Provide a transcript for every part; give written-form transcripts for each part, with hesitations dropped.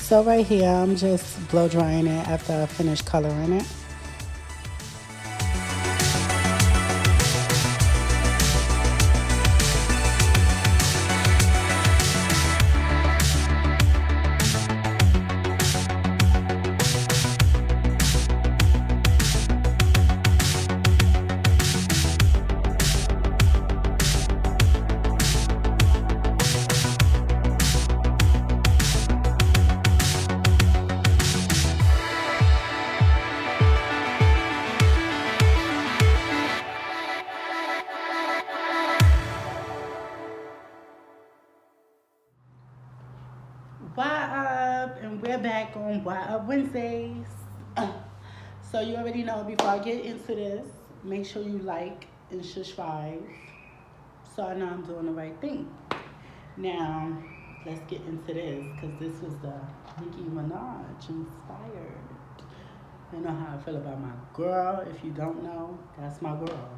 So right here, I'm just blow drying it after I finish coloring it. What up? And we're back on What Up Wednesdays. Uh, So you already know, before I get into this, make sure you like and subscribe so I know I'm doing the right thing. Now, let's get into this because this was the Nicki Minaj inspired. You know how I feel about my girl. If you don't know, that's my girl.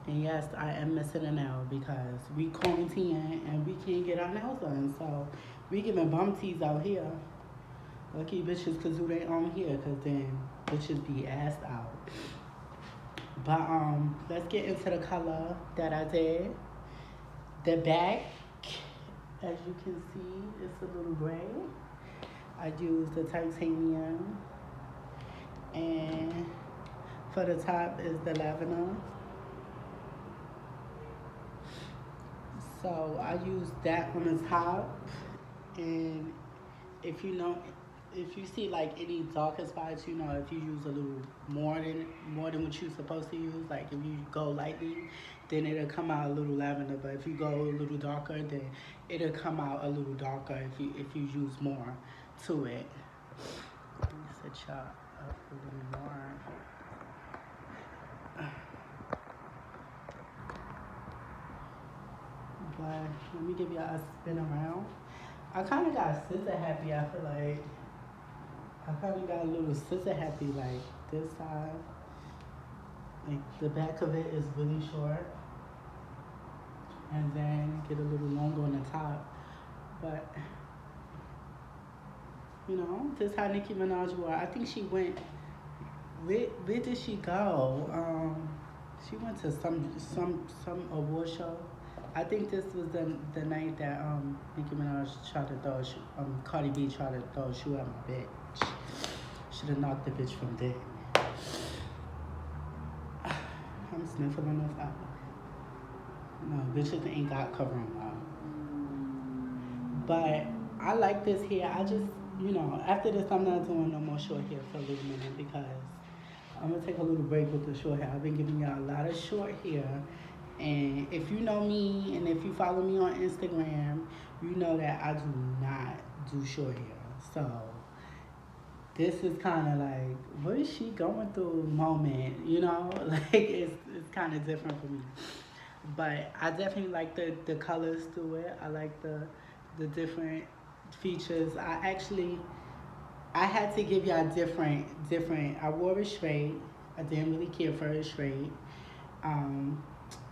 And yes, I am missing a nail because we quarantine and we can't get our nails done. So we giving bum teas out here. Lucky bitches could do their own here because then bitches be assed out. But let's get into the color that I did. The back, as you can see, it's a little gray. I used the titanium, and for the top is the lavender. So I used that on the top, and if you know, if you see like any darker spots, you know, if you use a little more than what you're supposed to use, like if you go lightly, then it'll come out a little lavender. But if you go a little darker, then it'll come out a little darker if you use more to it. Let me set y'all up a little more. But let me give y'all a spin around. I kind of got scissor happy. I feel like I kind of got a little scissor happy, like this side. Like the back of it is really short, and then get a little longer on the top. But you know, this how Nicki Minaj wore. I think she went. Where did she go? She went to some award show. I think this was the night that Nicki Minaj tried to throw Cardi B tried to throw a shoe at my bitch. Should have knocked the bitch from there. I'm sniffling this out. No, bitches ain't got covering up. But I like this hair. I just, after this, I'm not doing no more short hair for a little minute because I'm gonna take a little break with the short hair. I've been giving y'all a lot of short hair, and if you know me and if you follow me on Instagram, you know that I do not do short hair. So this is kind of like, what is she going through moment? Like it's kind of different for me. But I definitely like the colors to it. I like the different features. I had to give y'all different. I wore it straight. I didn't really care for it straight. Um,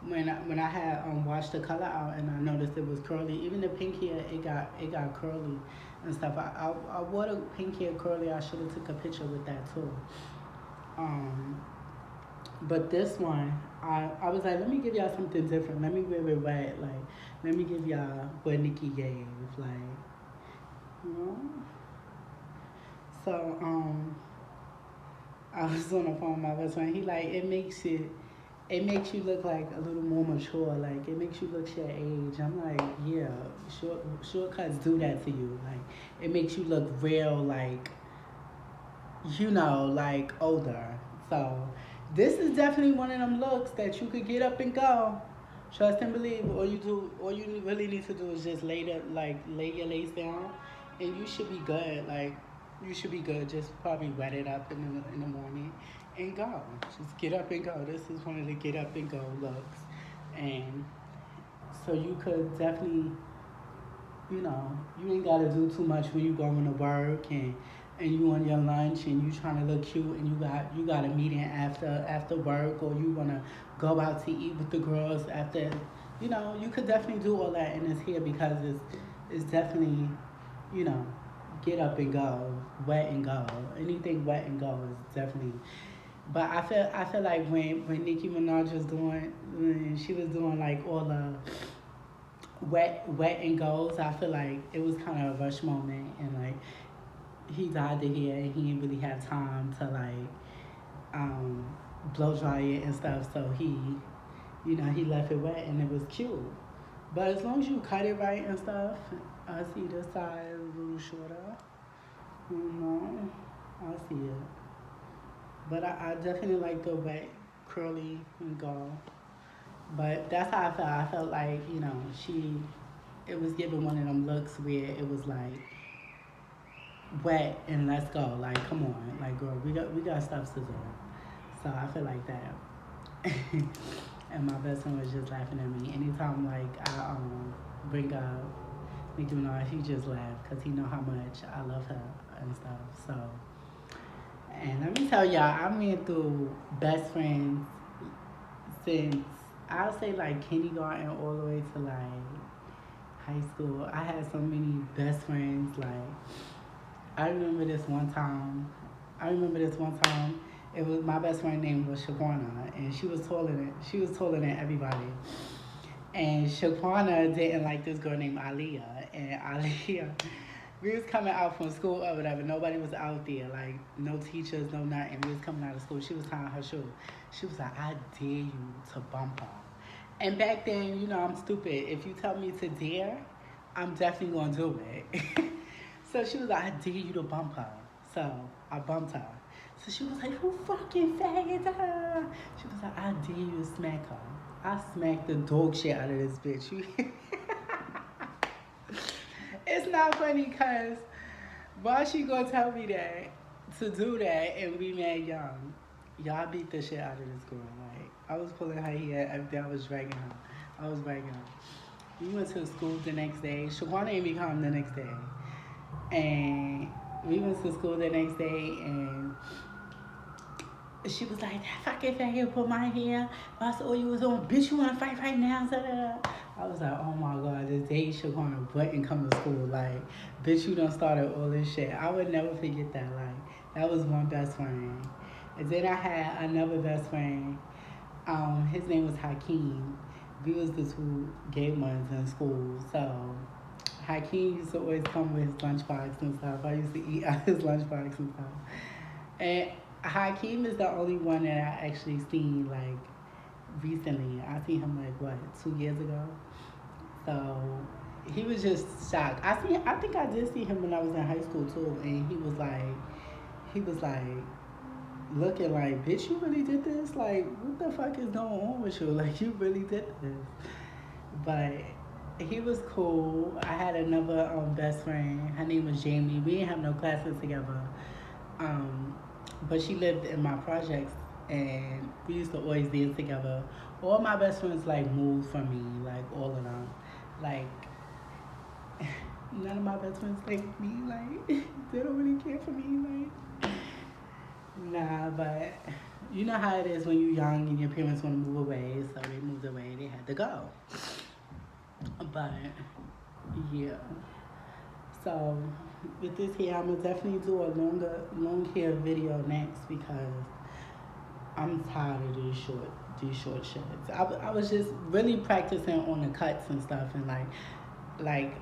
when I had washed the color out and I noticed it was curly, even the pink hair it got curly and stuff. I wore the pink hair curly. I should have took a picture with that too. Um, but this one, I was like, let me give y'all something different. Let me wear it wet. Like, let me give y'all what Nikki gave. Like, you know. So I was on the phone with my best friend. He like it makes you look like a little more mature. Like it makes you look your age. I'm like, yeah, shortcuts do that to you. Like it makes you look real, like like older. So this is definitely one of them looks that you could get up and go. Trust and believe. All you really need to do is just lay your lace down, and you should be good. Like you should be good. Just probably wet it up in the morning, and go. Just get up and go. This is one of the get up and go looks, and so you could definitely you ain't gotta do too much when you going to work and you on your lunch and you trying to look cute and you got a meeting after work or you wanna go out to eat with the girls after you could definitely do all that in this hair because it's definitely you know get up and go, wet and go. Anything wet and go is definitely. But I feel like when Nicki Minaj was doing when she was doing like all the wet and goes, I feel like it was kind of a rush moment and like he got to here and he didn't really have time to like um blow dry it and stuff. So he left it wet and it was cute. But as long as you cut it right and stuff, I see this side a little shorter. You know, I see it. But I definitely like the wet, curly, and go. But that's how I felt. I felt like, it was giving one of them looks where it was like wet and let's go. Like, come on. Like, girl, we got stuff to do. So I feel like that. And my best friend was just laughing at me. Anytime, like, I bring up Nicki Minaj, he just laughed because he know how much I love her and stuff. So, and let me tell y'all, I been through best friends since I'll say like kindergarten all the way to like high school. I had so many best friends. Like I remember this one time. I remember this one time. It was my best friend name was Shaquana, and she was taller than everybody. And Shaquana didn't like this girl named Aliyah, and Aliyah. We was coming out from school or whatever. Nobody was out there, like no teachers, no nothing. We was coming out of school. She was tying her shoe. She was like, "I dare you to bump her." And back then, I'm stupid. If you tell me to dare, I'm definitely gonna do it. So she was like, "I dare you to bump her." So I bumped her. So she was like, "Who fucking faggot her?" She was like, "I dare you to smack her." I smacked the dog shit out of this bitch. It's not funny because why she gonna tell me that to do that and we mad young? Y'all beat the shit out of this girl. Like I was pulling her hair every day. I was dragging her. I was dragging her. We went to school the next day. Shawana ain't be calm the next day. And we went to school the next day and she was like, that fucking faggot put my hair. I saw you was on, bitch, you wanna fight right now? I was like, oh my god, this day Shaquana button come to school. Like, bitch, you done started all this shit. I would never forget that. Like, that was one best friend. And then I had another best friend. His name was Hakeem. We was the two gay ones in school. So Hakeem used to always come with his lunchbox and stuff. I used to eat out his lunchbox and stuff. And Hakeem is the only one that I actually seen like recently. I seen him like what 2 years ago. So he was just shocked. I think I did see him when I was in high school too, and he was like looking like, bitch, you really did this? Like, what the fuck is going on with you? Like, you really did this. But he was cool. I had another best friend. Her name was Jamie. We didn't have no classes together. Um, but she lived in my projects and we used to always dance together. All my best friends like moved from me, like all of them. Like none of my best friends stay with me, like they don't really care for me, like nah, but you know how it is when you're young and your parents want to move away, so they moved away, they had to go. But yeah. So with this here, I'm gonna definitely do a long hair video next because I'm tired of these short shits. I was just really practicing on the cuts and stuff and like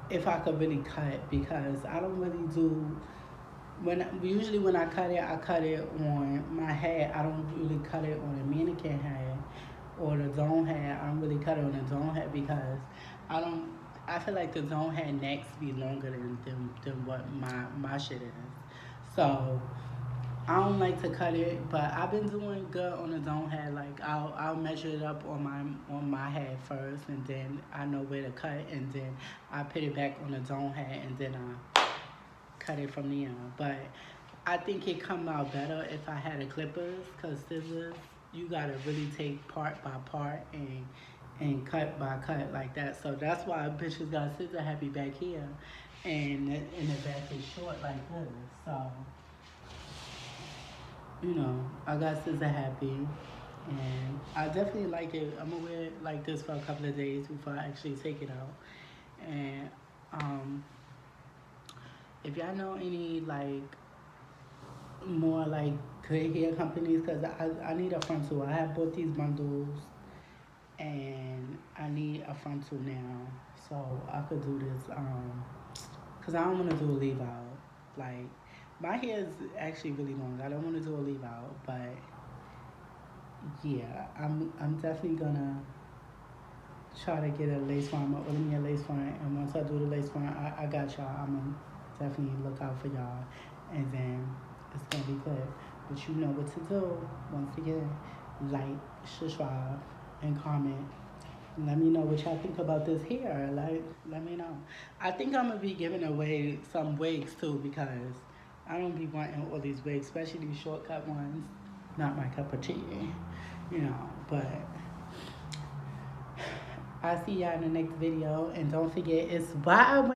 if I could really cut because I don't really do when I I cut it on my head. I don't really cut it on a mannequin head or the zone head. I don't really cut it on the zone head because I don't. I feel like the zone head necks be longer than what my shit is. So I don't like to cut it, but I've been doing good on the zone head. Like I'll measure it up on my head first, and then I know where to cut, and then I put it back on the zone head, and then I cut it from the end. But I think it come out better if I had a clippers, cause scissors you gotta really take part by part and cut by cut like that. So that's why bitches got scissor happy back here, and the back is short like this. So I got scissor happy, and I definitely like it. I'm gonna wear it like this for a couple of days before I actually take it out, and um, if y'all know any like more like good hair companies, cause I need a frontal. I have both these bundles, and I need a frontal now, so I could do this. Cause I don't want to do a leave out. Like my hair is actually really long. I don't want to do a leave out, but yeah, I'm definitely gonna try to get a lace front. I'm gonna order me a lace front, and once I do the lace front, I got y'all. I'm gonna definitely look out for y'all, and then it's gonna be good. But you know what to do. Once again, like, subscribe, and comment. Let me know what y'all think about this hair. Like, let me know. I think I'm gonna be giving away some wigs too because I don't be wanting all these wigs, especially these shortcut ones. Not my cup of tea, you know. But I'll see y'all in the next video, and don't forget it's bye.